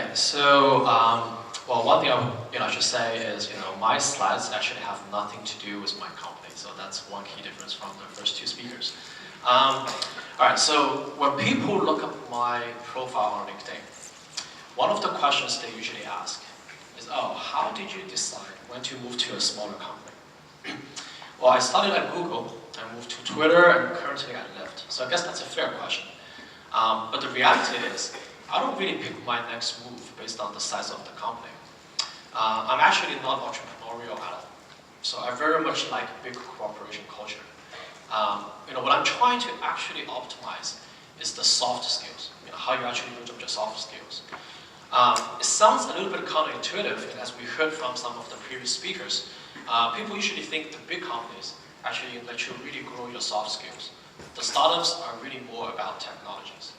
Okay, so well, one thing I should say is my slides actually have nothing to do with my company, so that's one key difference from the first two speakers. All right, so when people look at my profile on LinkedIn, one of the questions they usually ask is, "Oh, how did you decide when to move to a smaller company?" Well, I started at Google, I moved to Twitter, and currently at Lyft. So I guess that's a fair question. But the reality is, I don't really pick my next move based on the size of the company. I'm actually not entrepreneurial at all. So I very much like big corporation culture. What I'm trying to actually optimize is the soft skills, how you actually build up your soft skills. It sounds a little bit counterintuitive, and as we heard from some of the previous speakers, people usually think the big companies actually let you really grow your soft skills. The startups are really more about technologies.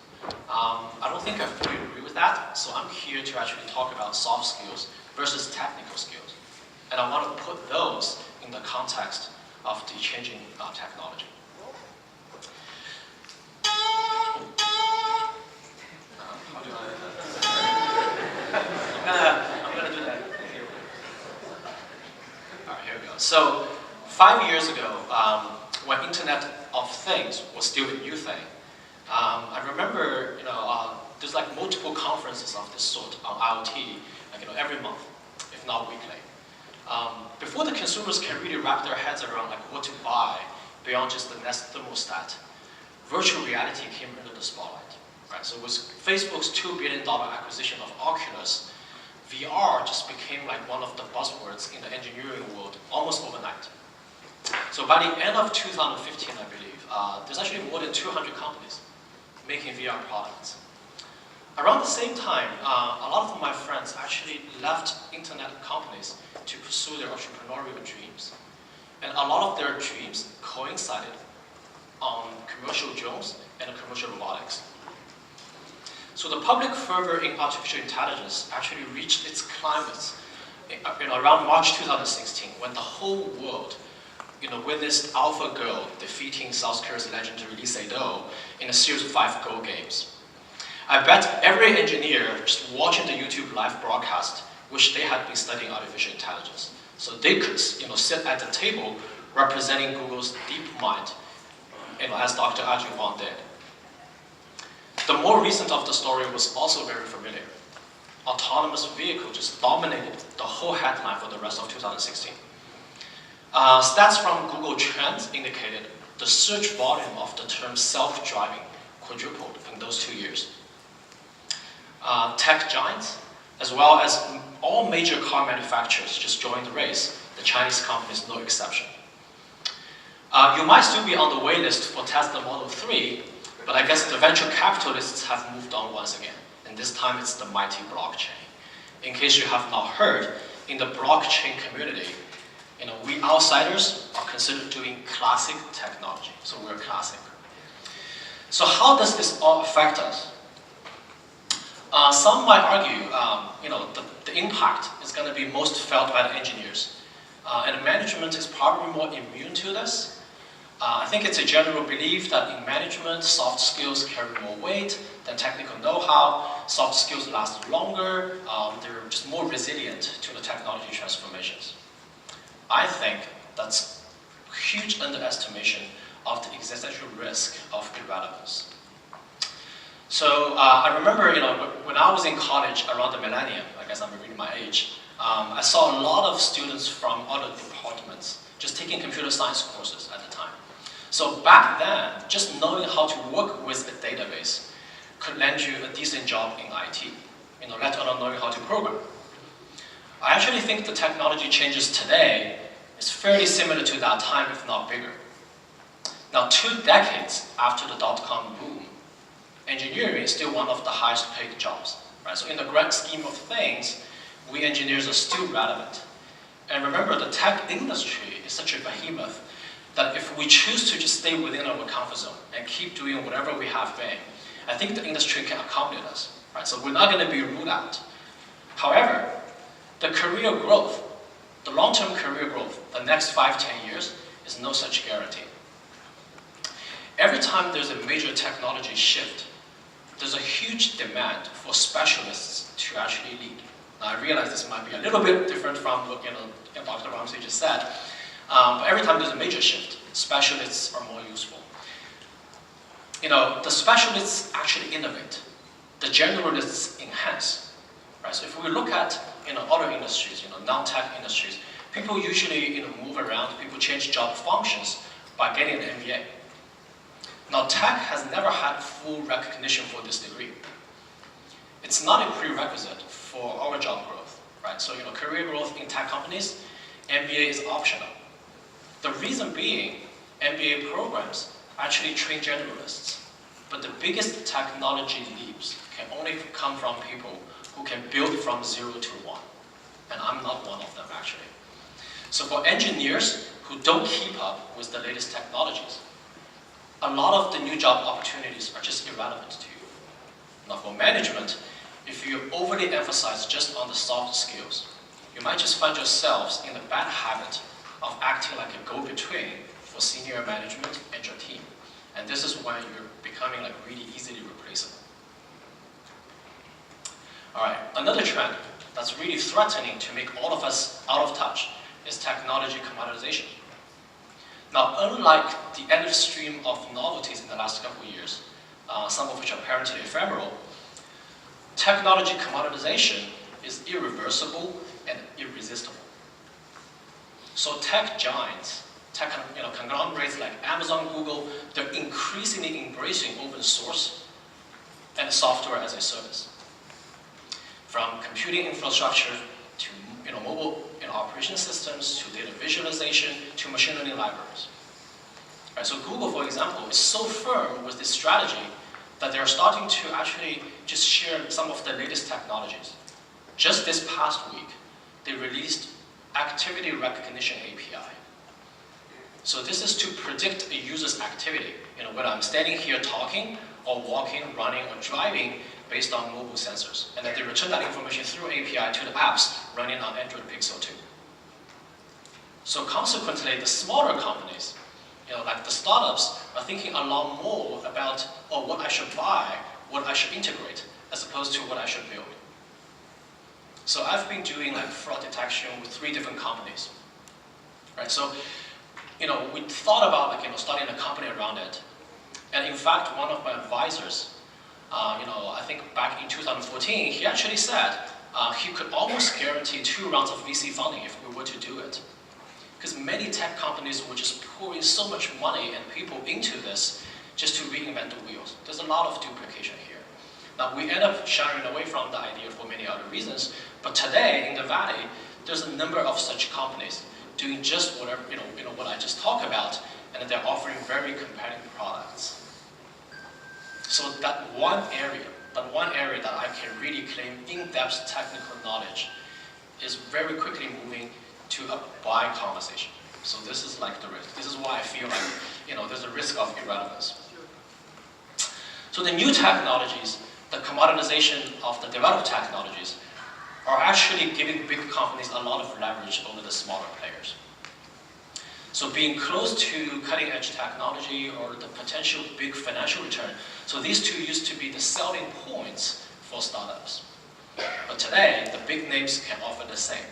I don't think I fully agree with that, so I'm here to actually talk about soft skills versus technical skills. And I want to put those in the context of the changing technology. How do I'm gonna do that. All right, here we go. So 5 years ago, when Internet of Things was still a new thing, I remember, there's like multiple conferences of this sort on IoT, every month, if not weekly. Before the consumers can really wrap their heads around what to buy beyond just the Nest thermostat, virtual reality came into the spotlight. Right? So with Facebook's $2 billion acquisition of Oculus, VR just became like one of the buzzwords in the engineering world almost overnight. So by the end of 2015, I believe, there's actually more than 200 companies making VR products. Around the same time, a lot of my friends actually left internet companies to pursue their entrepreneurial dreams. And a lot of their dreams coincided on commercial drones and commercial robotics. So the public fervor in artificial intelligence actually reached its climax around March 2016, when the whole world witnessed AlphaGo defeating South Korea's legendary Lee Sedol in a series of 5 Go games. I bet every engineer just watching the YouTube live broadcast wished they had been studying artificial intelligence, so they could sit at the table representing Google's deep mind, as Dr. Ajay Wang did. The more recent of the story was also very familiar. Autonomous vehicle just dominated the whole headline for the rest of 2016. Stats from Google Trends indicated the search volume of the term self-driving quadrupled in those 2 years. Tech giants, as well as all major car manufacturers, just joined the race. The Chinese companies no exception. You might still be on the wait list for Tesla Model 3, but I guess the venture capitalists have moved on once again, and this time it's the mighty blockchain. In case you have not heard, in the blockchain community, we outsiders are considered doing classic technology, so we're classic. So how does this all affect us? Some might argue, the impact is going to be most felt by the engineers, and management is probably more immune to this. I think it's a general belief that in management, soft skills carry more weight than technical know-how. Soft skills last longer. They're just more resilient to the technology transformations. I think that's a huge underestimation of the existential risk of irrelevance. So I remember, when I was in college around the millennium, I guess I'm revealing my age, I saw a lot of students from other departments just taking computer science courses at the time. So back then, just knowing how to work with a database could land you a decent job in IT, let alone knowing how to program. I actually think the technology changes today is fairly similar to that time, if not bigger. Now, 2 decades after the dot-com boom, engineering is still one of the highest paid jobs. Right? So in the grand scheme of things, we engineers are still relevant. And remember, the tech industry is such a behemoth that if we choose to just stay within our comfort zone and keep doing whatever we have been, I think the industry can accommodate us. Right? So we're not going to be ruled out. However, the career growth, the long-term career growth, the next 5–10 years, is no such guarantee. Every time there's a major technology shift, there's a huge demand for specialists to to actually lead. Now, I realize this might be a little bit different from what Dr. Ramsey just said, but every time there's a major shift, specialists are more useful. The specialists actually innovate. The generalists enhance. Right? So if we look at other industries, non-tech industries, people usually move around, people change job functions by getting an MBA. Now, tech has never had full recognition for this degree. It's not a prerequisite for our job growth, right? So, career growth in tech companies, MBA is optional. The reason being, MBA programs actually train generalists, but the biggest technology leaps can only come from people who can build from 0 to 1, and I'm not one of them, actually. So for engineers who don't keep up with the latest technologies, a lot of the new job opportunities are just irrelevant to you. Now for management, if you overly emphasize just on the soft skills, you might just find yourselves in the bad habit of acting like a go-between for senior management and your team. And this is when you're becoming really easily replaceable. All right, another trend that's really threatening to make all of us out of touch is technology commoditization. Now, unlike the endless stream of novelties in the last couple of years, some of which are apparently ephemeral, technology commoditization is irreversible and irresistible. So tech giants, tech conglomerates like Amazon, Google, they're increasingly embracing open source and software as a service. From computing infrastructure to mobile operation systems, to data visualization, to machine learning libraries. Right, so Google, for example, is so firm with this strategy that they're starting to actually just share some of the latest technologies. Just this past week, they released activity recognition API. So this is to predict a user's activity, whether I'm standing here talking, or walking, running, or driving, based on mobile sensors. And then they return that information through API to the apps running on Android Pixel 2. So consequently, the smaller companies, like the startups, are thinking a lot more about what I should buy, what I should integrate, as opposed to what I should build. So I've been doing fraud detection with 3 different companies. Right? So, we thought about starting a company around it. And in fact, one of my advisors, I think back in 2014, he actually said he could almost guarantee 2 rounds of VC funding if we were to do it. Because many tech companies were just pouring so much money and people into this just to reinvent the wheels. There's a lot of duplication here. Now, we end up shying away from the idea for many other reasons, but today in the Valley, there's a number of such companies doing just whatever, what I just talked about, and they're offering very compelling products. So that one area that I can really claim in-depth technical knowledge is very quickly moving to a buy conversation. So this is the risk. This is why I feel there's a risk of irrelevance. So the new technologies, the commoditization of the developed technologies, are actually giving big companies a lot of leverage over the smaller players. So being close to cutting-edge technology or the potential big financial return, so these 2 used to be the selling points for startups. But today, the big names can offer the same.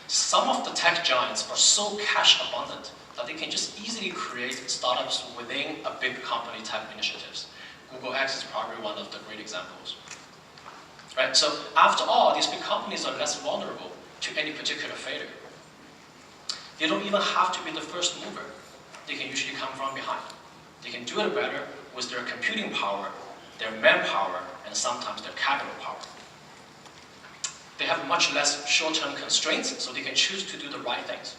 Some of the tech giants are so cash abundant that they can just easily create startups within a big company type initiatives. Google X is probably one of the great examples. Right? So after all, these big companies are less vulnerable to any particular failure. They don't even have to be the first mover. They can usually come from behind. They can do it better with their computing power, their manpower, and sometimes their capital power. They have much less short-term constraints, so they can choose to do the right things.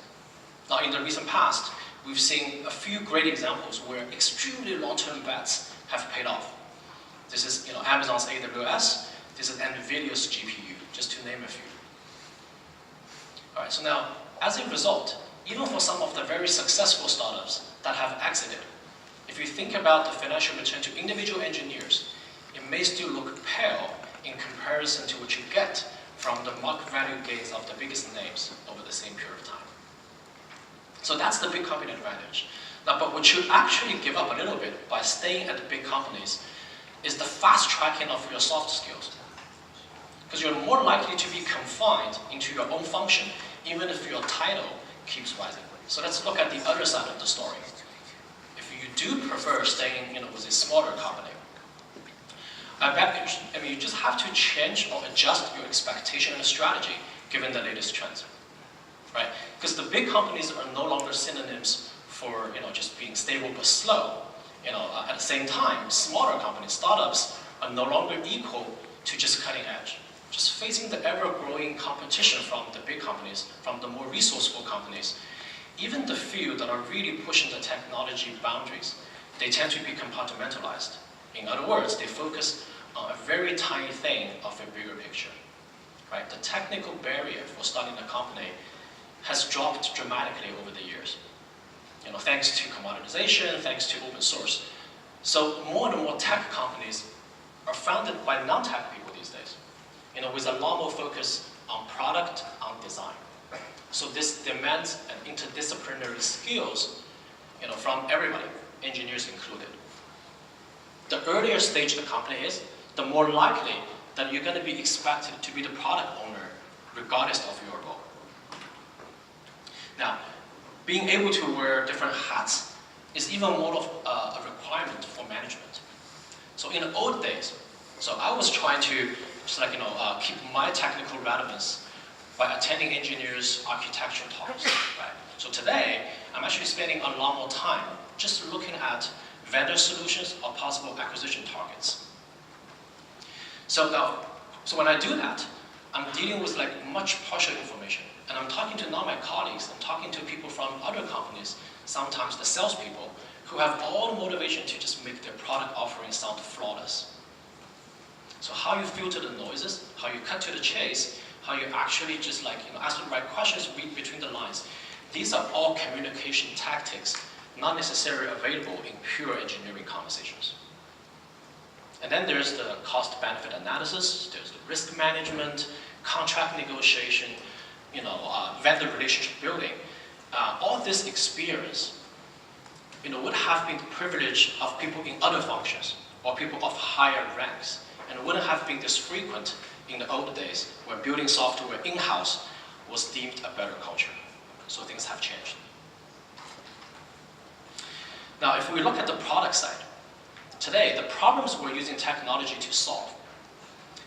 Now, in the recent past, we've seen a few great examples where extremely long-term bets have paid off. This is Amazon's AWS, this is NVIDIA's GPU, just to name a few. All right, so now, as a result, even for some of the very successful startups that have exited, if you think about the financial return to individual engineers, it may still look pale in comparison to what you get from the market value gains of the biggest names over the same period of time. So that's the big company advantage. Now, but what you actually give up a little bit by staying at the big companies is the fast tracking of your soft skills. because you're more likely to be confined into your own function, even if your title keeps rising. So let's look at the other side of the story. If you do prefer staying with a smaller company, you just have to change or adjust your expectation and strategy given the latest trends, right? Because the big companies are no longer synonyms for just being stable but slow. At the same time, smaller companies, startups, are no longer equal to just cutting edge. Just facing the ever-growing competition from the big companies, from the more resourceful companies, even the few that are really pushing the technology boundaries, they tend to be compartmentalized. In other words, they focus on a very tiny thing of a bigger picture. Right? The technical barrier for starting a company has dropped dramatically over the years. Thanks to commoditization, thanks to open source. So more and more tech companies are founded by non-tech people these days, with a lot more focus on product, on design. So this demands an interdisciplinary skills, from everybody, engineers included. The earlier stage the company is, the more likely that you're going to be expected to be the product owner, regardless of your role. Now, being able to wear different hats is even more of a requirement for management. So in the old days, I was trying to just keep my technical relevance by attending engineers' architecture talks. Right? So today, I'm actually spending a lot more time just looking at vendor solutions or possible acquisition targets. So when I do that, I'm dealing with much partial information. And I'm talking to not my colleagues, I'm talking to people from other companies, sometimes the salespeople, who have all the motivation to just make their product offering sound flawless. So how you filter the noises, how you cut to the chase, how you actually just ask the right questions, read between the lines. These are all communication tactics, not necessarily available in pure engineering conversations. And then there's the cost-benefit analysis, there's the risk management, contract negotiation, vendor relationship building. All this experience, would have been the privilege of people in other functions or people of higher ranks, and wouldn't have been this frequent in the old days when building software in-house was deemed a better culture. So things have changed. Now, if we look at the product side, today, the problems we're using technology to solve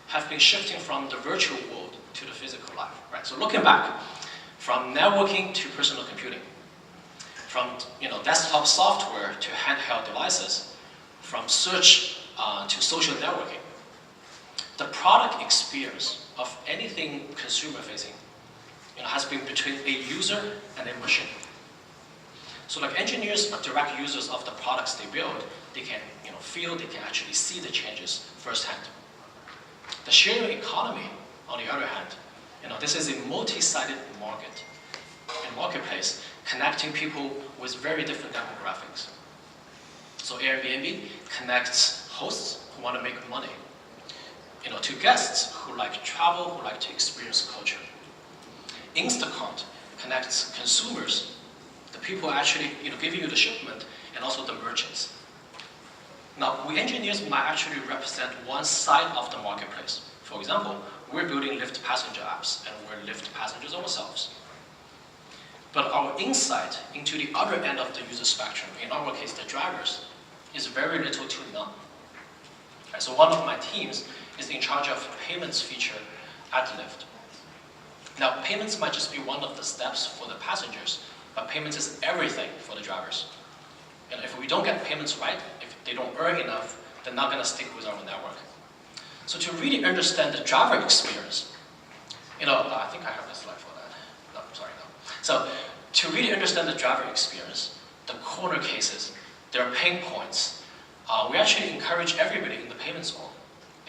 have been shifting from the virtual world to the physical life, right? So looking back, from networking to personal computing, from desktop software to handheld devices, from search to social networking, the product experience of anything consumer-facing has been between a user and a machine. So engineers are direct users of the products they build. They can feel, they can actually see the changes firsthand. The sharing economy, on the other hand, this is a multi-sided marketplace connecting people with very different demographics. So Airbnb connects hosts who want to make money, to guests who like travel, who like to experience culture. Instacart connects consumers, the people actually giving you the shipment, and also the merchants. Now, we engineers might actually represent one side of the marketplace. For example, we're building Lyft passenger apps, and we're Lyft passengers ourselves. But our insight into the other end of the user spectrum, in our case, the drivers, is very little to none. Right, so one of my teams is in charge of payments feature at Lyft. Now, payments might just be one of the steps for the passengers, but payments is everything for the drivers. And if we don't get payments right, if they don't earn enough, they're not going to stick with our network. So to really understand the driver experience, I think I have a slide for that. No, sorry, no. So to really understand the driver experience, the corner cases, their pain points, we actually encourage everybody in the payments world,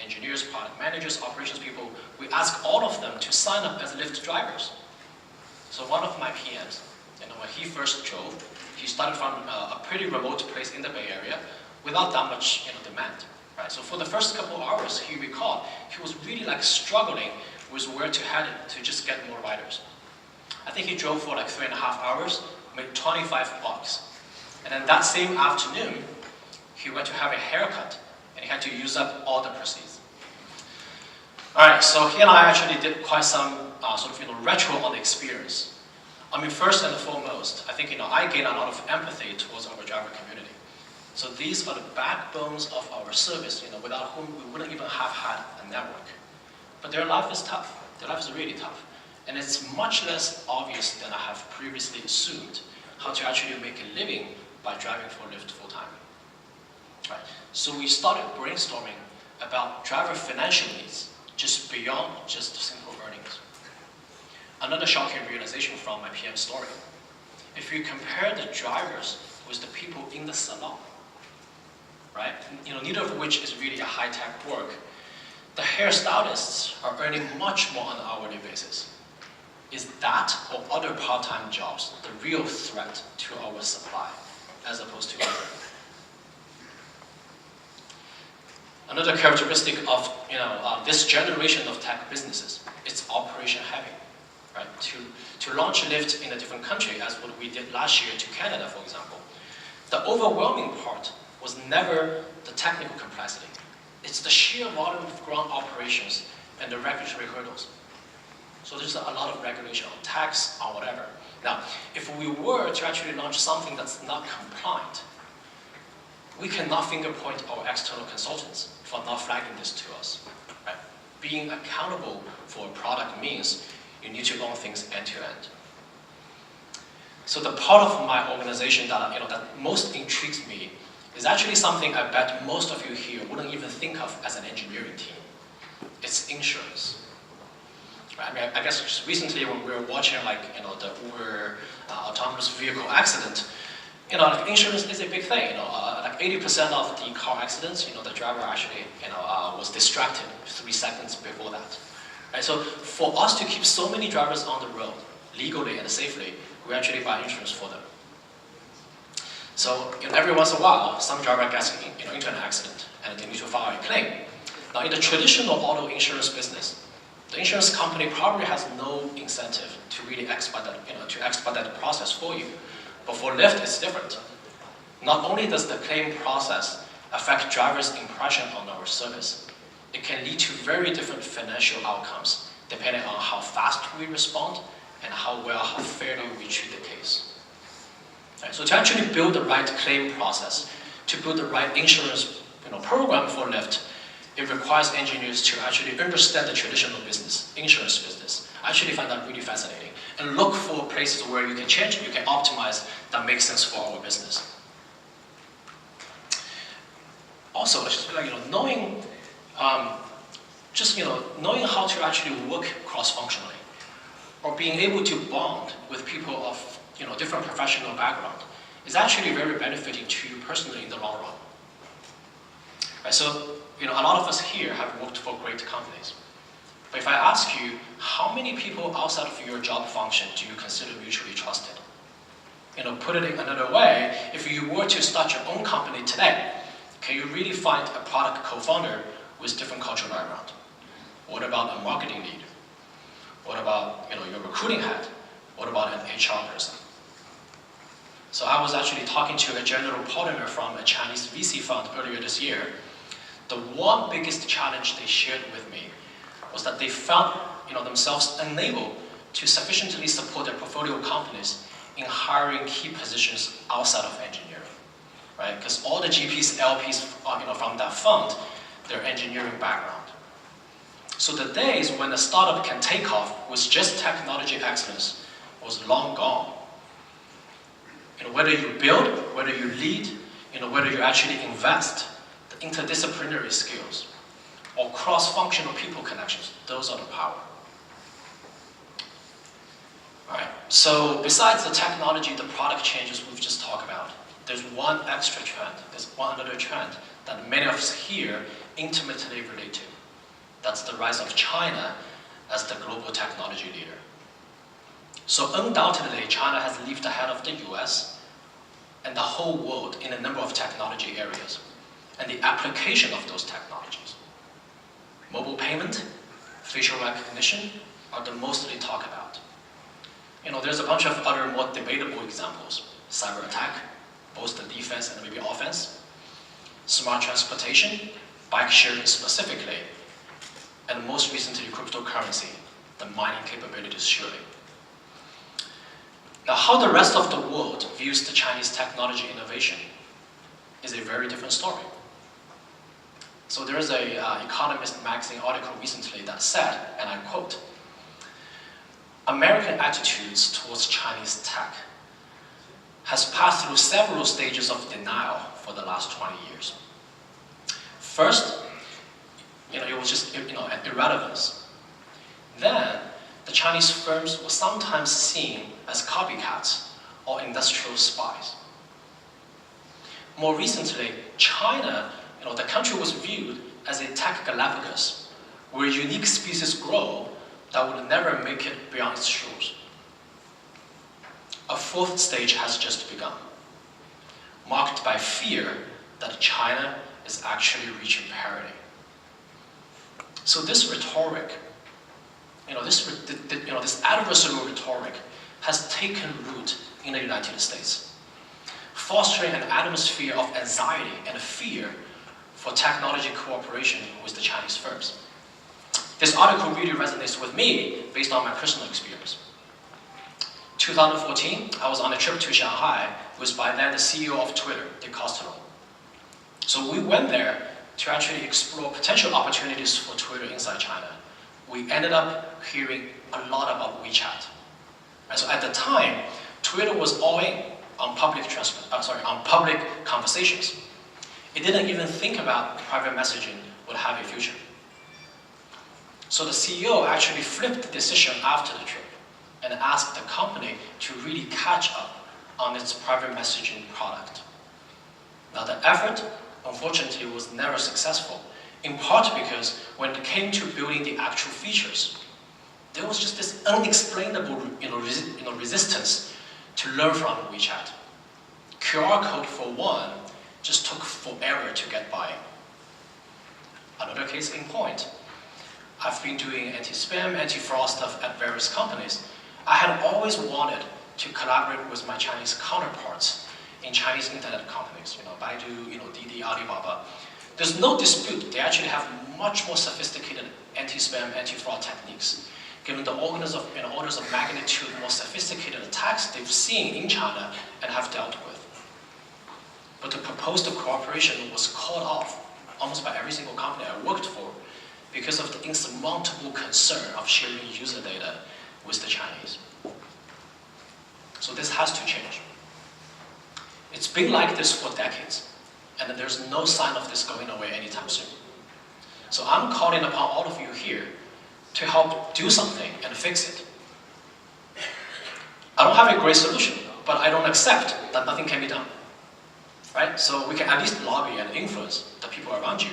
engineers, product managers, operations people, we ask all of them to sign up as Lyft drivers. So one of my PMs, when he first drove, he started from a pretty remote place in the Bay Area without that much demand. Right? So for the first couple of hours, he recalled, he was really struggling with where to head to just get more riders. I think he drove for 3.5 hours, made $25. And then that same afternoon, he went to have a haircut, and he had to use up all the proceeds. All right, so he and I actually did quite some retro on the experience. I mean, first and foremost, I think I gain a lot of empathy towards our driver community. So these are the backbones of our service, without whom we wouldn't even have had a network. But their life is tough. Their life is really tough. And it's much less obvious than I have previously assumed how to actually make a living by driving for Lyft full-time. Right. So we started brainstorming about driver financial needs, just beyond just simple earnings. Another shocking realization from my PM story. If you compare the drivers with the people in the salon, right? Neither of which is really a high-tech work. The hairstylists are earning much more on an hourly basis. Is that or other part-time jobs the real threat to our supply, as opposed to other? Another characteristic of this generation of tech businesses, it's operation heavy. Right? To launch Lyft in a different country, as what we did last year to Canada, for example, the overwhelming part was never the technical complexity. It's the sheer volume of ground operations and the regulatory hurdles. So there's a lot of regulation on tax, on whatever. Now, if we were to actually launch something that's not compliant, we cannot finger point our external consultants for not flagging this to us. Right? Being accountable for a product means you need to own things end to end. So the part of my organization that most intrigues me is actually something I bet most of you here wouldn't even think of as an engineering team. It's insurance. Right? I mean, I guess just recently when we were watching the Uber autonomous vehicle accident, insurance is a big thing. 80% of the car accidents, the driver actually was distracted 3 seconds before that. Right? So for us to keep so many drivers on the road legally and safely, we actually buy insurance for them. So every once in a while, some driver gets into an accident and they need to file a claim. Now in the traditional auto insurance business, the insurance company probably has no incentive to really expedite the process for you. But for Lyft, it's different. Not only does the claim process affect drivers' impression on our service, it can lead to very different financial outcomes depending on how fast we respond and how fairly we treat the case. Right, so to actually build the right claim process, to build the right insurance program for Lyft, it requires engineers to actually understand the traditional business, insurance business. I actually find that really fascinating. And look for places where you can change, you can optimize, that makes sense for our business. Also, knowing knowing how to actually work cross-functionally, or being able to bond with people of different professional background, is actually very benefiting to you personally in the long run. Right, so a lot of us here have worked for great companies. But if I ask you, how many people outside of your job function do you consider mutually trusted? Put it in another way, if you were to start your own company today, can you really find a product co-founder with different cultural background? What about a marketing lead? What about your recruiting head? What about an HR person? So I was actually talking to a general partner from a Chinese VC fund earlier this year. The one biggest challenge they shared with me was that they found themselves unable to sufficiently support their portfolio companies in hiring key positions outside of engineering, right? Because all the GPs, LPs, from that fund, they're engineering background. So the days when a startup can take off with just technology excellence was long gone. Whether you build, whether you lead, whether you actually invest, the interdisciplinary skills or cross-functional people connections, those are the power. All right, so besides the technology, the product changes we've just talked about, there's one extra trend, there's one other trend that many of us here intimately relate to. That's the rise of China as the global technology leader. So undoubtedly, China has leaped ahead of the US and the whole world in a number of technology areas and the application of those technologies. Mobile payment, facial recognition are the mostly talked about. There's a bunch of other more debatable examples. Cyber attack, both the defense and maybe offense. Smart transportation, bike sharing specifically. and most recently cryptocurrency, the mining capabilities surely. Now, how the rest of the world views the Chinese technology innovation is a very different story. So there is a Economist magazine article recently that said, and I quote, "American attitudes towards Chinese tech has passed through several stages of denial for the last 20 years. First, it was just an irrelevance. Then, the Chinese firms were sometimes seen as copycats or industrial spies. More recently, China, the country was viewed as a tech Galapagos, where unique species grow that would never make it beyond its shores. A fourth stage has just begun, marked by fear that China is actually reaching parity." So this rhetoric, this adversarial rhetoric has taken root in the United States, fostering an atmosphere of anxiety and fear for technology cooperation with the Chinese firms. This article really resonates with me based on my personal experience. 2014, I was on a trip to Shanghai with by then the CEO of Twitter, Dick Costolo. So we went there to actually explore potential opportunities for Twitter inside China. We ended up hearing a lot about WeChat. And so at the time, Twitter was all in on public conversations. It didn't even think about private messaging would have a future. So the CEO actually flipped the decision after the trip and asked the company to really catch up on its private messaging product. Now the effort, unfortunately, was never successful, in part because when it came to building the actual features, there was just this unexplainable resistance to learn from WeChat. QR code, for one, just took forever to get by. Another case in point, I've been doing anti-spam, anti-fraud stuff at various companies. I had always wanted to collaborate with my Chinese counterparts in Chinese internet companies, Baidu, Didi, Alibaba. There's no dispute, they actually have much more sophisticated anti-spam, anti-fraud techniques, given the orders of magnitude more sophisticated attacks they've seen in China and have dealt with. But the proposed cooperation was called off almost by every single company I worked for because of the insurmountable concern of sharing user data with the Chinese. So this has to change. It's been like this for decades, and there's no sign of this going away anytime soon. So I'm calling upon all of you here to help do something and fix it. I don't have a great solution, but I don't accept that nothing can be done. Right? So we can at least lobby and influence the people around you.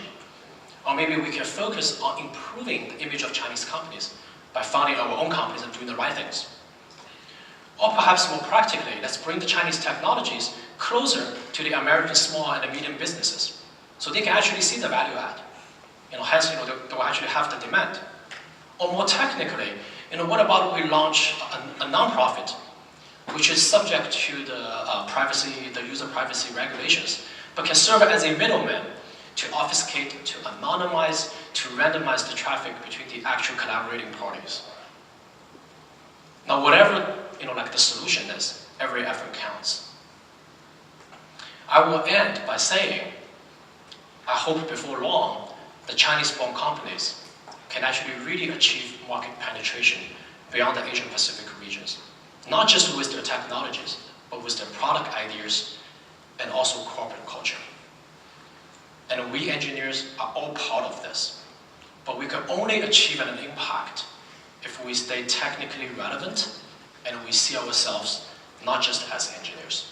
Or maybe we can focus on improving the image of Chinese companies by founding our own companies and doing the right things. Or perhaps more practically, let's bring the Chinese technologies closer to the American small and medium businesses so they can actually see the value add. Hence, they will actually have the demand. Or more technically, what about we launch a non-profit which is subject to the user privacy regulations, but can serve as a middleman to obfuscate, to anonymize, to randomize the traffic between the actual collaborating parties. Now, whatever the solution is, every effort counts. I will end by saying, I hope before long, the Chinese-born companies can actually really achieve market penetration beyond the Asia-Pacific regions. Not just with their technologies, but with their product ideas and also corporate culture. And we engineers are all part of this. But we can only achieve an impact if we stay technically relevant and we see ourselves not just as engineers,